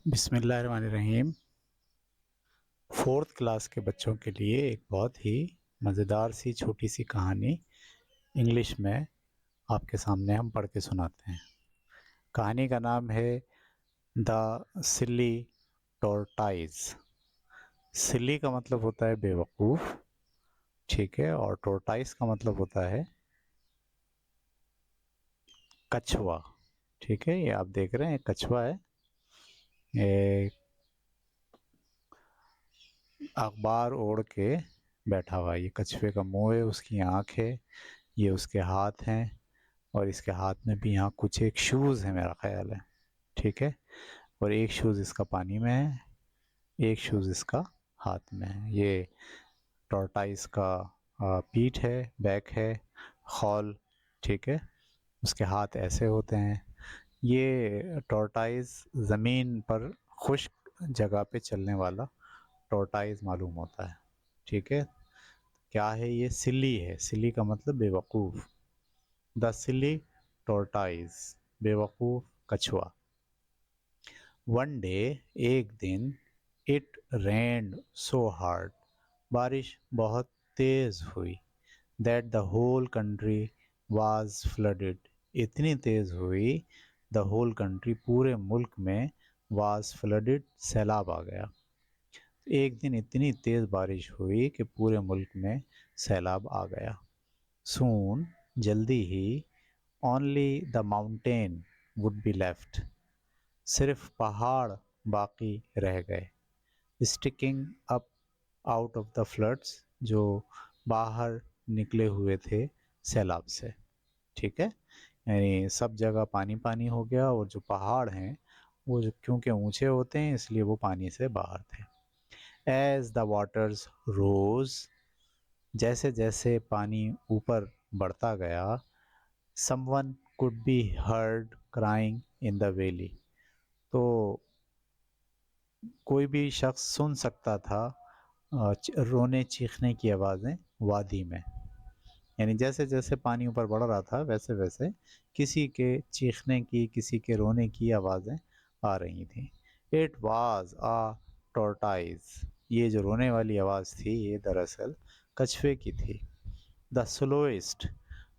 बिस्मिल्लाहिर्रहमानिर्रहीम। Fourth class के बच्चों के लिए एक बहुत ही मज़ेदार सी छोटी सी कहानी इंग्लिश में आपके सामने हम पढ़ के सुनाते हैं। कहानी का नाम है द सिली टॉर्टाइज। सिली का मतलब होता है बेवकूफ़, ठीक है, और टॉर्टाइज का मतलब होता है कछुआ। ठीक है, ये आप देख रहे हैं कछुआ है, ये अखबार ओढ़ के बैठा हुआ है। ये कछुए का मुंह है, उसकी आँख है, ये उसके हाथ हैं, और इसके हाथ में भी यहाँ कुछ एक शूज़ है मेरा ख्याल है। ठीक है, और एक शूज़ इसका पानी में है, एक शूज़ इसका हाथ में है। ये टॉर्टाइज का पीठ है, बैक है, खौल, ठीक है, उसके हाथ ऐसे होते हैं। ये टॉर्टाइज ज़मीन पर खुश्क जगह पे चलने वाला टॉर्टाइज मालूम होता है। ठीक है, क्या है ये? सिली है। सिली का मतलब बेवकूफ़। द सिली टॉर्टाइज, बेवकूफ़ कछुआ। वन डे, एक दिन, इट रेन्ड सो हार्ड, बारिश बहुत तेज़ हुई, that the whole country was flooded, इतनी तेज़ हुई, द होल कंट्री, पूरे मुल्क में, वाज फ्लडेड, सैलाब आ गया। एक दिन इतनी तेज़ बारिश हुई कि पूरे मुल्क में सैलाब आ गया। सून, जल्दी ही, only the mountain would be left, सिर्फ पहाड़ बाकी रह गए। Sticking up out of the floods, जो बाहर निकले हुए थे सैलाब से। ठीक है, यानी सब जगह पानी पानी हो गया, और जो पहाड़ हैं वो जो क्योंकि ऊंचे होते हैं इसलिए वो पानी से बाहर थे। एज द वाटर्स रोज, जैसे जैसे पानी ऊपर बढ़ता गया, someone could be heard crying in the valley, तो कोई भी शख्स सुन सकता था रोने चीखने की आवाज़ें वादी में। यानी जैसे जैसे पानी ऊपर बढ़ रहा था वैसे वैसे किसी के चीखने की, किसी के रोने की आवाज़ें आ रही थी। इट वाज आ टॉर्टाइज, ये जो रोने वाली आवाज़ थी ये दरअसल कछुए की थी। द स्लोएस्ट,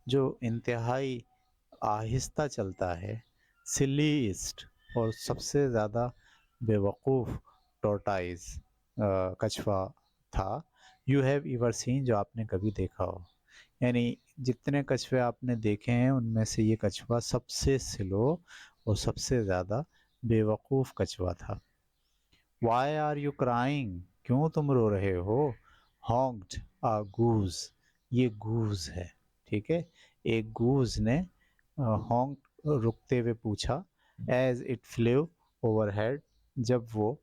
जो इंतहाई आहिस्ता चलता है, सिलीस्ट, और सबसे ज़्यादा बेवकूफ़ टॉर्टाइज कछुआ था, यू हैव एवर सीन, जो आपने कभी देखा हो। यानी जितने कछुए आपने देखे हैं उनमें से ये कछुआ सबसे स्लो और सबसे ज़्यादा बेवकूफ़ कछुआ था। वाई आर यू क्राइंग, क्यों तुम रो रहे हो? हॉन्क्ड आ गूज, ये गूज है। ठीक है, एक गूज ने हॉन्क, रुकते हुए पूछा, एज इट फ्लेव ओवरहेड, जब वो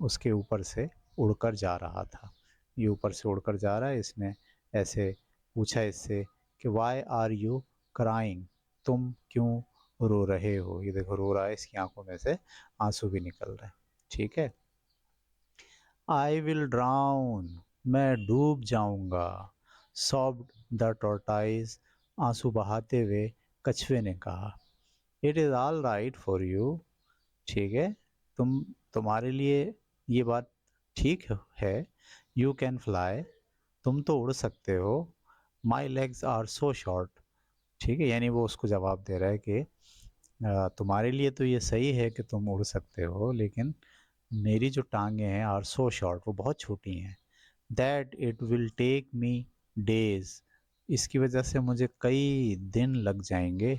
उसके ऊपर से उड़कर जा रहा था। ये ऊपर से उड़कर जा रहा है, इसने ऐसे पूछा इससे कि वाई आर यू क्राइंग, तुम क्यों रो रहे हो? ये देखो रो रहा है, इसकी आंखों में से आंसू भी निकल रहे हैं। ठीक है, आई विल ड्राउन, मैं डूब जाऊंगा, सॉफ्ट द टॉर्टाइज, आंसू बहाते हुए कछुए ने कहा। It is all right for you, ठीक है, तुम्हारे लिए ये बात ठीक है। यू कैन फ्लाई, तुम तो उड़ सकते हो। My legs are so short, ठीक है, यानी वो उसको जवाब दे रहा है कि तुम्हारे लिए तो ये सही है कि तुम उड़ सकते हो, लेकिन मेरी जो टांगें हैं आर सो शॉर्ट, वो बहुत छोटी हैं। That it will take me days, इसकी वजह से मुझे कई दिन लग जाएंगे,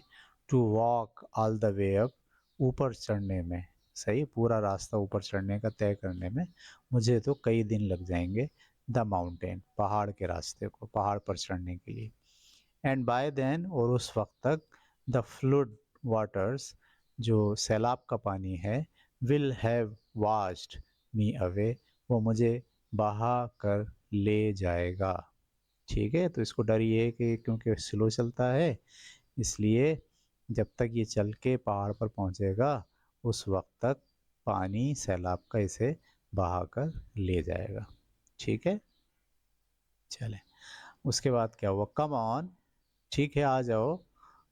to walk all the way up, ऊपर चढ़ने में, सही पूरा रास्ता ऊपर चढ़ने का तय करने में मुझे तो कई दिन लग जाएंगे, द माउंटेन, पहाड़ के रास्ते को, पहाड़ पर चढ़ने के लिए। एंड बाय देन, और उस वक्त तक, द फ्लड वाटर्स, जो सैलाब का पानी है, will have washed me away, वो मुझे बहा कर ले जाएगा। ठीक है, तो इसको डर ये है कि क्योंकि स्लो चलता है इसलिए जब तक ये चल के पहाड़ पर पहुंचेगा उस वक्त तक पानी सैलाब का इसे बहा कर ले जाएगा। ठीक है, चले, उसके बाद क्या हुआ? कम ऑन, ठीक है आ जाओ,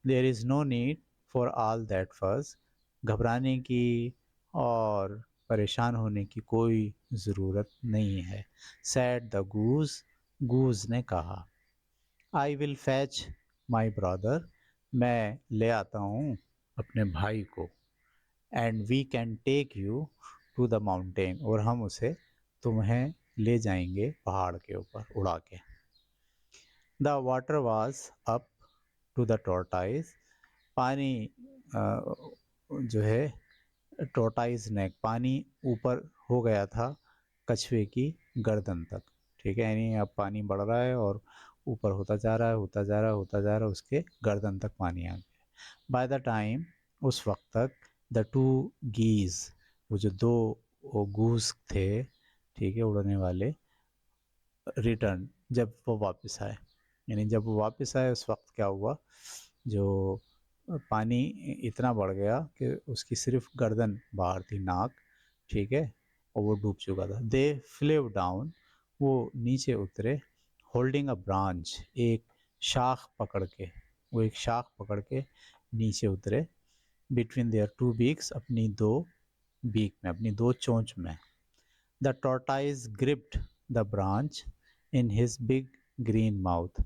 there is no need for all that first, घबराने की और परेशान होने की कोई ज़रूरत नहीं है। सैड द गूज़, गूज़ ने कहा। I will fetch my brother, मैं ले आता हूँ अपने भाई को। And we can take you to the mountain, और हम उसे तुम्हें ले जाएंगे पहाड़ के ऊपर उड़ा के। The water was up to the tortoise, पानी जो है टोर्टाइज नेक, पानी ऊपर हो गया था कछुए की गर्दन तक। ठीक है, यानी अब पानी बढ़ रहा है और ऊपर होता जा रहा है, होता जा रहा है, होता जा रहा है, उसके गर्दन तक पानी आ गया। बाय द टाइम, उस वक्त तक, द टू गीज, वो जो दो वो गूस थे, ठीक है, उड़ने वाले, रिटर्न, जब वो वापस आए, यानी जब वो वापस आए उस वक्त क्या हुआ, जो पानी इतना बढ़ गया कि उसकी सिर्फ गर्दन बाहर थी, नाक, ठीक है, और वो डूब चुका था। दे फ्लेव डाउन, वो नीचे उतरे, होल्डिंग अ ब्रांच, एक शाख पकड़ के, वो एक शाख पकड़ के नीचे उतरे। बिटवीन देयर टू बीक्स, अपनी दो बीक में, अपनी दो चोंच में। The tortoise gripped the branch in his big green mouth,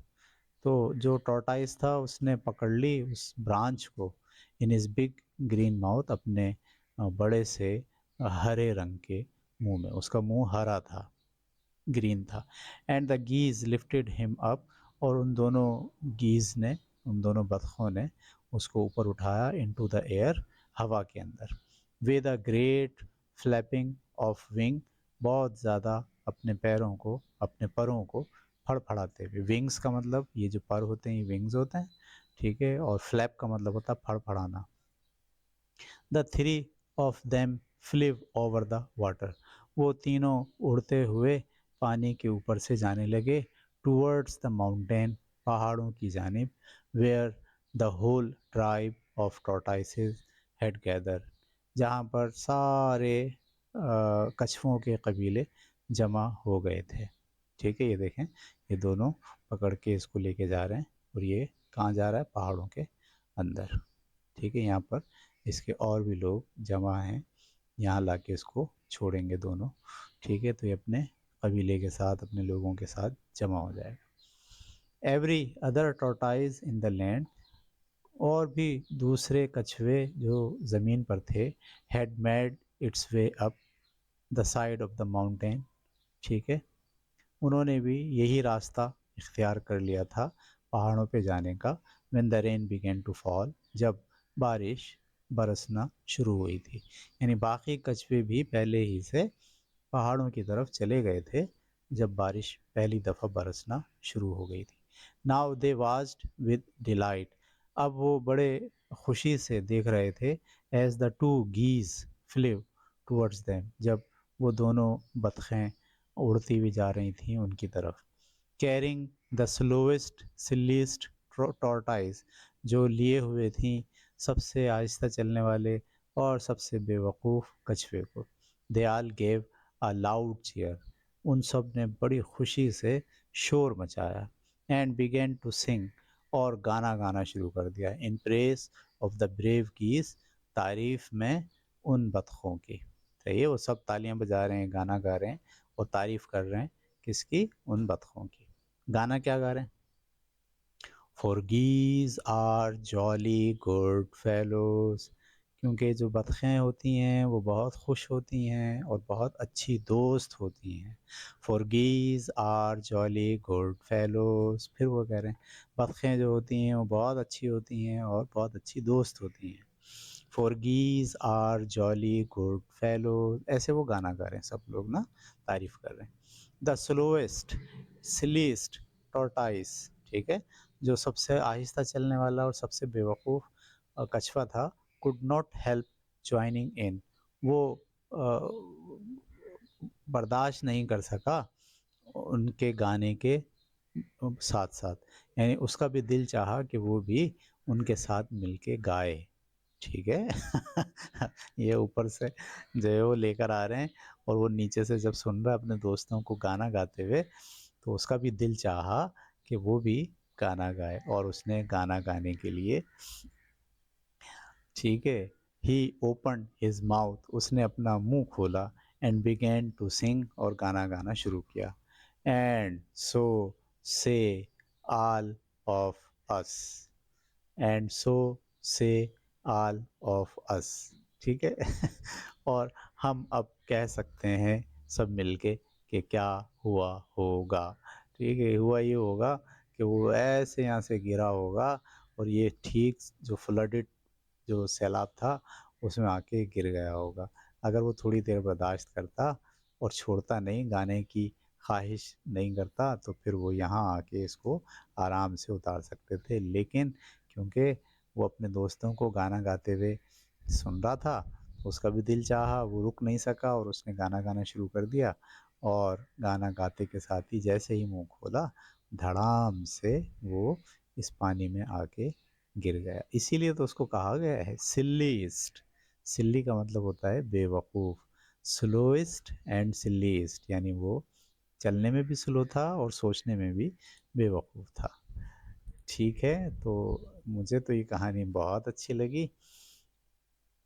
तो जो टॉर्टाइज था उसने पकड़ ली उस ब्रांच को, in his big green mouth, अपने बड़े से हरे रंग के मुंह में, उसका मुंह हरा था, ग्रीन था। And the geese lifted him up, और उन दोनों गीज ने, उन दोनों बतखों ने उसको ऊपर उठाया, इनटू द एयर, हवा के अंदर। With a great flapping of wing, बहुत ज़्यादा अपने पैरों को, अपने परों को फड़फड़ाते हुए। विंग्स का मतलब ये जो पर होते हैं ये विंग्स होते हैं, ठीक है, और फ्लैप का मतलब होता है फड़फड़ाना। The three of them flew over the water, वो तीनों उड़ते हुए पानी के ऊपर से जाने लगे, टूवर्ड्स द माउंटेन, पहाड़ों की जानिब, where the whole tribe of tortoises had gather, जहाँ पर सारे कछुओं के कबीले जमा हो गए थे। ठीक है, ये देखें, ये दोनों पकड़ के इसको लेके जा रहे हैं, और ये कहाँ जा रहा है, पहाड़ों के अंदर। ठीक है, यहाँ पर इसके और भी लोग जमा हैं, यहाँ ला के इसको छोड़ेंगे दोनों। ठीक है, तो ये अपने कबीले के साथ, अपने लोगों के साथ जमा हो जाएगा। Every other tortoise in the land, और भी दूसरे कछुए जो ज़मीन पर थे, had made it's way up the side of the mountain, ठीक है, उन्होंने भी यही रास्ता इख्तियार कर लिया था पहाड़ों पे जाने का। When the rain began to fall, जब बारिश बरसना शुरू हुई थी, यानी बाकी कछुए भी पहले ही से पहाड़ों की तरफ चले गए थे जब बारिश पहली दफ़ा बरसना शुरू हो गई थी। Now they watched with delight, अब वो बड़े खुशी से देख रहे थे, as the two geese flew towards them, जब वो दोनों बतखें उड़ती हुई जा रही थीं उनकी तरफ। कैरिंग द स्लोएस्ट सिलीस्ट टॉर्टाइज, जो लिए हुए थीं सबसे आहिस्ता चलने वाले और सबसे बेवकूफ़ कछुए को। दे आल गेव अ लाउड चीयर, उन सब ने बड़ी खुशी से शोर मचाया। एंड बिगेन टू सिंग, और गाना गाना शुरू कर दिया, इन प्रेस ऑफ द ब्रेव गीस, तारीफ में उन बतखों की। तो ये वो सब तालियां बजा रहे हैं, गाना गा रहे हैं और तारीफ कर रहे हैं, किसकी, उन बतखों की। गाना क्या गा रहे हैं, for geese are jolly good fellows, क्योंकि जो बतखें होती हैं वो बहुत खुश होती हैं और बहुत अच्छी दोस्त होती हैं। For geese are jolly good fellows, फिर वो कह रहे हैं बतखें जो होती हैं वो बहुत अच्छी होती हैं और बहुत अच्छी दोस्त होती हैं। For geese are jolly good fellows, ऐसे वो गाना गा रहे हैं, सब लोग ना तारीफ कर रहे हैं। द स्लोएस्ट स्लीस्ट टॉर्टाइस, ठीक है, जो सबसे आहिस्ता चलने वाला और सबसे बेवकूफ़ कछुआ था, could not help joining in, वो बर्दाश्त नहीं कर सका उनके गाने के साथ साथ, यानी उसका भी दिल चाहा कि वो भी उनके साथ मिलके गाए। ठीक है। ये ऊपर से जो है वो लेकर आ रहे हैं, और वो नीचे से जब सुन रहा है अपने दोस्तों को गाना गाते हुए, तो उसका भी दिल चाहा कि वो भी गाना गाए, और उसने गाना गाने के लिए, ठीक है, ही ओपन हिज माउथ, उसने अपना मुंह खोला, एंड बिगेन टू सिंग, और गाना गाना शुरू किया। एंड सो से all of us, and so से ऑल ऑफ अस, ठीक है। और हम अब कह सकते हैं सब मिलके कि क्या हुआ होगा। ठीक है, हुआ ये होगा कि वो ऐसे यहाँ से गिरा होगा, और ये ठीक जो फ्लडेड जो सैलाब था उसमें आके गिर गया होगा। अगर वो थोड़ी देर बर्दाश्त करता और छोड़ता नहीं, गाने की ख्वाहिश नहीं करता, तो फिर वो यहाँ आके इसको आराम से उतार सकते थे। लेकिन क्योंकि वो अपने दोस्तों को गाना गाते हुए सुन रहा था, उसका भी दिल चाहा, वो रुक नहीं सका और उसने गाना गाना शुरू कर दिया। और गाना गाते के साथ ही जैसे ही मुंह खोला, धड़ाम से वो इस पानी में आके गिर गया। इसीलिए तो उसको कहा गया है सिल्लीस्ट। सिल्ली का मतलब होता है बेवकूफ़। स्लोएस्ट एंड सिल्लीस्ट, यानी वो चलने में भी स्लो था और सोचने में भी बेवकूफ़ था। ठीक है, तो मुझे तो ये कहानी बहुत अच्छी लगी।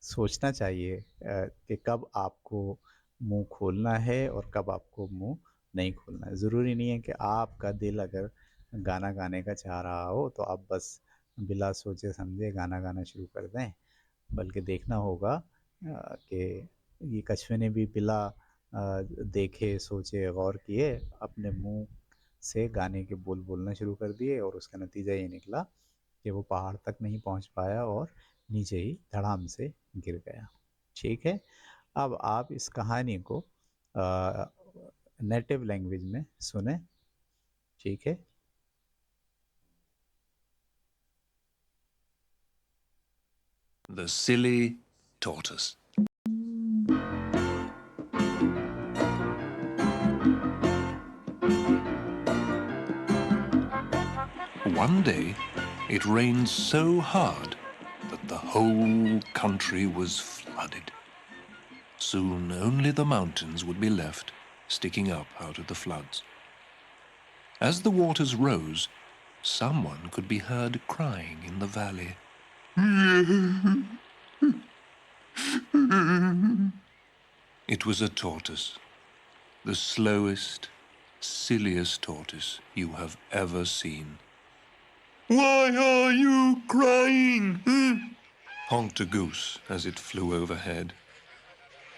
सोचना चाहिए कि कब आपको मुंह खोलना है और कब आपको मुंह नहीं खोलना है। ज़रूरी नहीं है कि आपका दिल अगर गाना गाने का चाह रहा हो तो आप बस बिला सोचे समझे गाना गाना शुरू कर दें, बल्कि देखना होगा कि ये कछुए ने भी बिला देखे सोचे गौर किए अपने मुंह से गाने के बोल बोलना शुरू कर दिए, और उसका नतीजा ये निकला कि वो पहाड़ तक नहीं पहुंच पाया और नीचे ही धड़ाम से गिर गया। ठीक है, अब आप इस कहानी को नेटिव लैंग्वेज में सुने। ठीक है। The Silly Tortoise. One day, it rained so hard that the whole country was flooded. Soon only the mountains would be left, sticking up out of the floods. As the waters rose, someone could be heard crying in the valley. It was a tortoise, the slowest, silliest tortoise you have ever seen. "Why are you crying?" honked a goose as it flew overhead.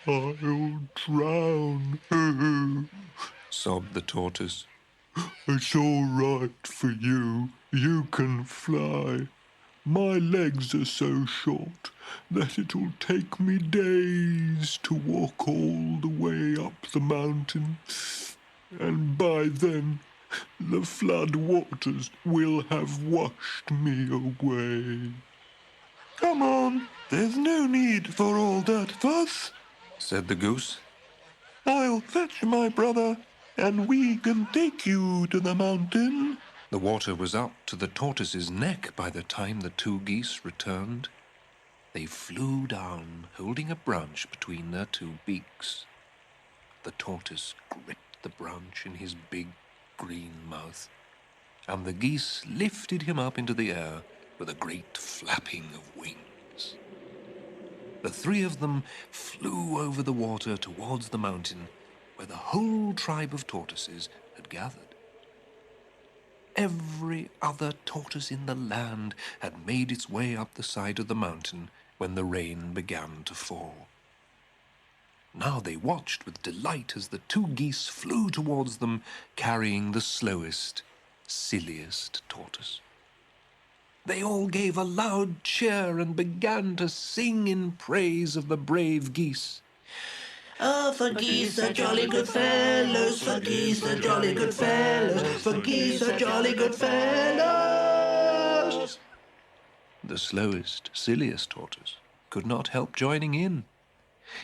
"I'll drown," sobbed the tortoise. "It's all right for you. You can fly. My legs are so short that it'll take me days to walk all the way up the mountain. And by then, the flood waters will have washed me away." "Come on, there's no need for all that fuss," said the goose. "I'll fetch my brother, and we can take you to the mountain." The water was up to the tortoise's neck by the time the two geese returned. They flew down, holding a branch between their two beaks. The tortoise gripped the branch in his big green mouth, and the geese lifted him up into the air with a great flapping of wings. The three of them flew over the water towards the mountain where the whole tribe of tortoises had gathered. Every other tortoise in the land had made its way up the side of the mountain when the rain began to fall. Now they watched with delight as the two geese flew towards them, carrying the slowest, silliest tortoise. They all gave a loud cheer and began to sing in praise of the brave geese. Oh, for geese are jolly good fellows, for geese are jolly good fellows, for geese are jolly good fellows. The slowest, silliest tortoise could not help joining in.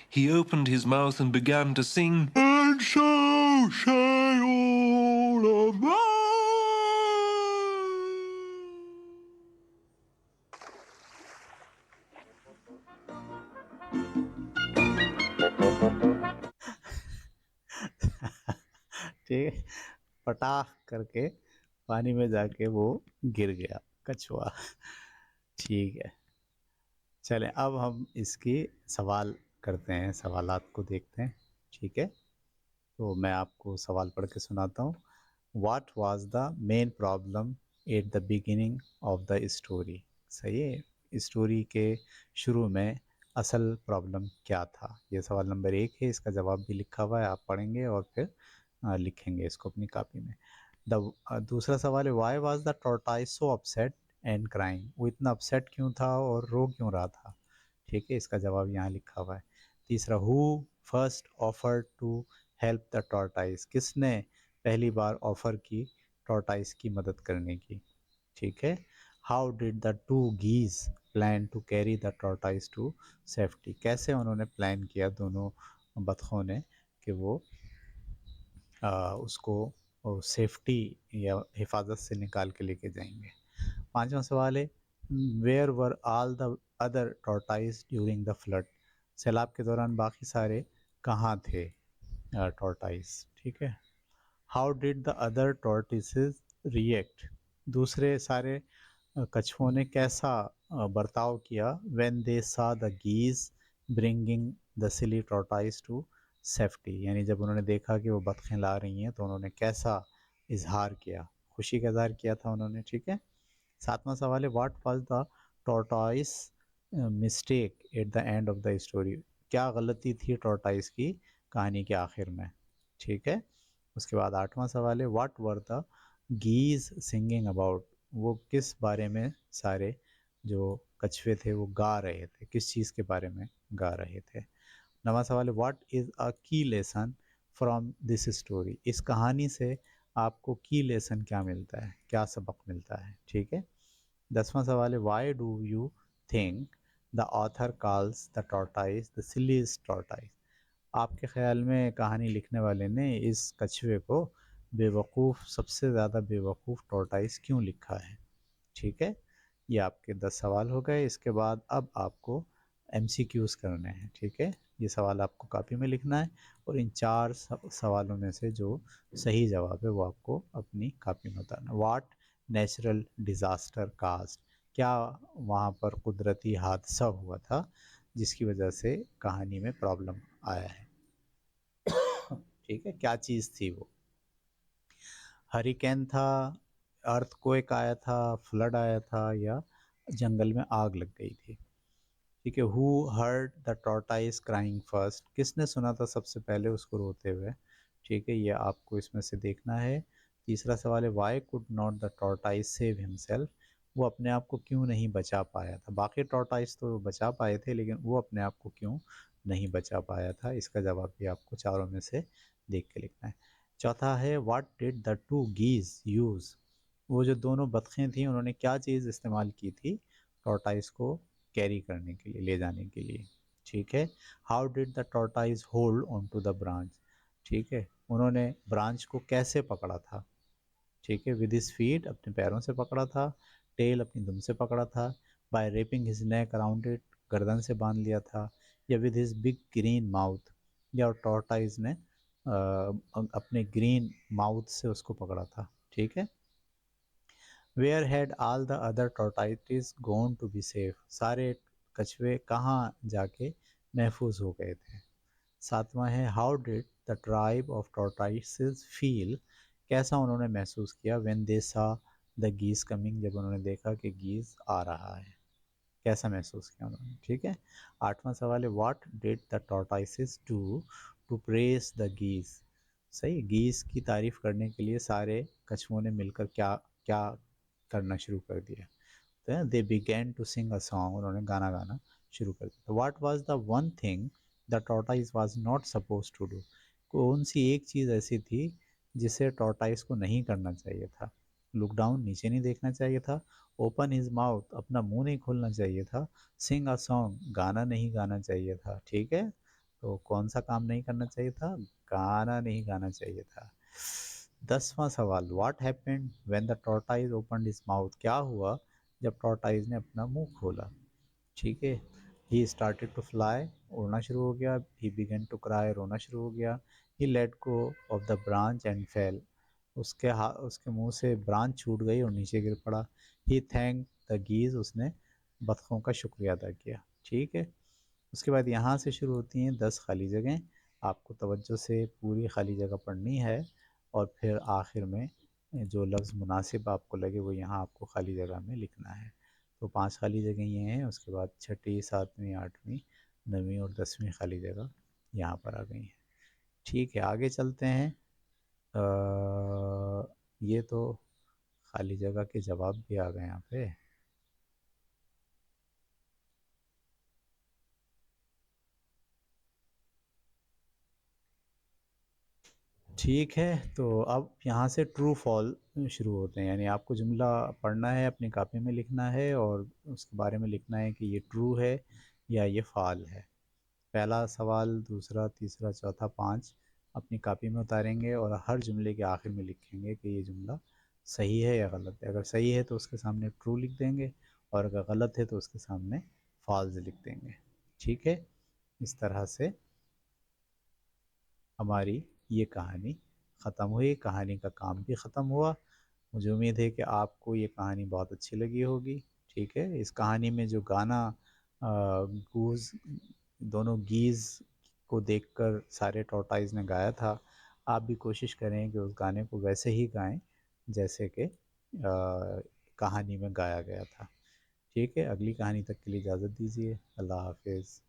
He opened his mouth and began to sing, "And so say all of us." ठीक, पटाख करके पानी में जाके वो गिर गया कछुआ। ठीक है, चलें अब हम इसकी सवाल करते हैं, सवालात को देखते हैं, ठीक है? तो मैं आपको सवाल पढ़ के सुनाता हूँ। What was the main problem at the beginning of the story? सही है, स्टोरी के शुरू में असल प्रॉब्लम क्या था? ये सवाल नंबर 1 है, इसका जवाब भी लिखा हुआ है, आप पढ़ेंगे और फिर लिखेंगे इसको अपनी कॉपी में। दूसरा सवाल है, why was the tortoise so upset and crying? वो इतना अपसेट क्यों था और रो क्यों रहा था? ठीक है, इसका जवाब यहाँ लिखा हुआ है। तीसरा, who first offered to help the tortoise? किसने पहली बार ऑफर की टॉर्टाइस की मदद करने की? ठीक है। How did the two geese plan to carry the tortoise to safety? कैसे उन्होंने प्लान किया दोनों बतखों ने कि वो उसको सेफ्टी या हिफाजत से निकाल के लेके जाएंगे? पांचवा सवाल है, where were all the other tortoise during the flood? सैलाब के दौरान बाकी सारे कहाँ थे टॉर्टाइस? ठीक है। How did the other tortoises react? दूसरे सारे कछुओं ने कैसा बर्ताव किया when they saw the geese bringing the silly tortoise to safety? यानी जब उन्होंने देखा कि वो बतखें ला रही हैं तो उन्होंने कैसा इजहार किया? खुशी का इजहार किया था उन्होंने, ठीक है। सातवां सवाल है, what was the tortoise mistake at the end of the story? क्या गलती थी टॉर्टाइस की कहानी के आखिर में? ठीक है। उसके बाद आठवां सवाल है, what were the geese singing about? वो किस बारे में सारे जो कछुए थे वो गा रहे थे, किस चीज़ के बारे में गा रहे थे? नवा सवाल है, व्हाट इज़ अ की लेसन फ्रॉम दिस स्टोरी? इस कहानी से आपको की लेसन क्या मिलता है, क्या सबक मिलता है? ठीक है। 10वां सवाल है, why do you think the author calls the tortoise the silliest tortoise? आपके ख्याल में कहानी लिखने वाले ने इस कछुए को बेवकूफ़, सबसे ज़्यादा बेवकूफ़ टॉर्टाइस क्यों लिखा है? ठीक है। ये आपके 10 सवाल हो गए। इसके बाद अब आपको एमसीक्यूज़ करने हैं, ठीक है। ये सवाल आपको कॉपी में लिखना है और इन 4 सवालों में से जो सही जवाब है वो आपको अपनी कॉपी में बताना। What natural disaster caused? क्या वहाँ पर कुदरती हादसा हुआ था जिसकी वजह से कहानी में प्रॉब्लम आया है? ठीक है, क्या चीज़ थी वो? हरिकेन था, अर्थक्वेक आया था, फ्लड आया था, या जंगल में आग लग गई थी? ठीक है। Who heard the tortoise crying first? किसने सुना था सबसे पहले उसको रोते हुए? ठीक है, ये आपको इसमें से देखना है। तीसरा सवाल है, Y could not the tortoise save himself? वो अपने आप को क्यों नहीं बचा पाया था? बाकी टॉर्टाइस तो बचा पाए थे लेकिन वो अपने आप को क्यों नहीं बचा पाया था? इसका जवाब भी आपको चारों में से देख के लिखना है। चौथा है, what did the two geese use? वो जो दोनों बतखें थी उन्होंने क्या चीज़ इस्तेमाल की थी टॉर्टाइस को कैरी करने के लिए, ले जाने के लिए? ठीक है। How did the tortoise hold on to the branch? ठीक है, उन्होंने ब्रांच को कैसे पकड़ा था? ठीक है, विद हिज फीट, अपने पैरों से पकड़ा था। टेल, अपनी दुम से पकड़ा था। By wrapping his neck around it, गर्दन से बांध लिया था। या with his big green mouth, या टॉर्टाइस ने अपने ग्रीन माउथ से उसको पकड़ा था? ठीक है। Where had all the other tortoises gone to be safe? सारे कछुए कहाँ जाके महफूज हो गए थे? सातवां है, how did the tribe of tortoises feel? कैसा उन्होंने महसूस किया when they saw the गीज coming? जब उन्होंने देखा कि गीज आ रहा है, कैसा महसूस किया उन्होंने? ठीक है। आठवां सवाल है, what did the टॉर्टाइसेस do to praise the गीज? सही, गीज की तारीफ करने के लिए सारे कछुओं ने मिलकर क्या क्या करना शुरू कर दिया? तो they began to sing a song, उन्होंने गाना गाना शुरू कर दिया। What was the one thing the tortoise was not suppose to do? कौन सी एक चीज़ ऐसी थी जिसे टॉर्टाइस को नहीं करना चाहिए था? लुक डाउन, नीचे नहीं देखना चाहिए था। ओपन हिज माउथ, अपना मुंह नहीं खोलना चाहिए था। सिंग अ सॉन्ग, गाना नहीं गाना चाहिए था। ठीक है, तो कौन सा काम नहीं करना चाहिए था? गाना नहीं गाना चाहिए था। 10वां सवाल, what happened when the tortoise opened his mouth? क्या हुआ जब टॉर्टाइस ने अपना मुंह खोला? ठीक है। ही स्टार्टेड टू फ्लाई, उड़ना शुरू हो गया। ही बिगन टू क्राई, रोना शुरू हो गया। He let go of the branch and fell, उसके मुंह से ब्रांच छूट गई और नीचे गिर पड़ा। ही थैंक द गीज, उसने बतखों का शुक्रिया अदा किया। ठीक है। उसके बाद यहाँ से शुरू होती हैं 10 खाली जगहें। आपको तवज्जो से पूरी खाली जगह पढ़नी है और फिर आखिर में जो लफ्ज़ मुनासिब आपको लगे वो यहाँ आपको खाली जगह में लिखना है। तो 5 खाली जगह ये हैं, उसके बाद छठी, 7वीं, 8वीं, 9वीं और 10वीं खाली जगह यहाँ पर आ गई हैं। ठीक है, आगे चलते हैं। ये तो खाली जगह के जवाब भी आ गए यहाँ पे। ठीक है, तो अब यहाँ से ट्रू फॉल शुरू होते हैं, यानी आपको जुमला पढ़ना है, अपनी कॉपी में लिखना है और उसके बारे में लिखना है कि ये ट्रू है या ये फ़ाल है। पहला सवाल, दूसरा, तीसरा, चौथा, 5 अपनी कॉपी में उतारेंगे और हर जुमले के आखिर में लिखेंगे कि ये जुमला सही है या गलत है। अगर सही है तो उसके सामने ट्रू लिख देंगे और अगर गलत है तो उसके सामने फॉल्स लिख देंगे। ठीक है, इस तरह से हमारी ये कहानी ख़त्म हुई। कहानी का काम भी ख़त्म हुआ। मुझे उम्मीद है कि आपको ये कहानी बहुत अच्छी लगी होगी। ठीक है, इस कहानी में जो गाना गूज़, दोनों गीज़ को देखकर सारे टॉर्टॉइज़ ने गाया था, आप भी कोशिश करें कि उस गाने को वैसे ही गाएं जैसे कि कहानी में गाया गया था। ठीक है, अगली कहानी तक के लिए इजाज़त दीजिए। अल्लाह हाफ़िज़।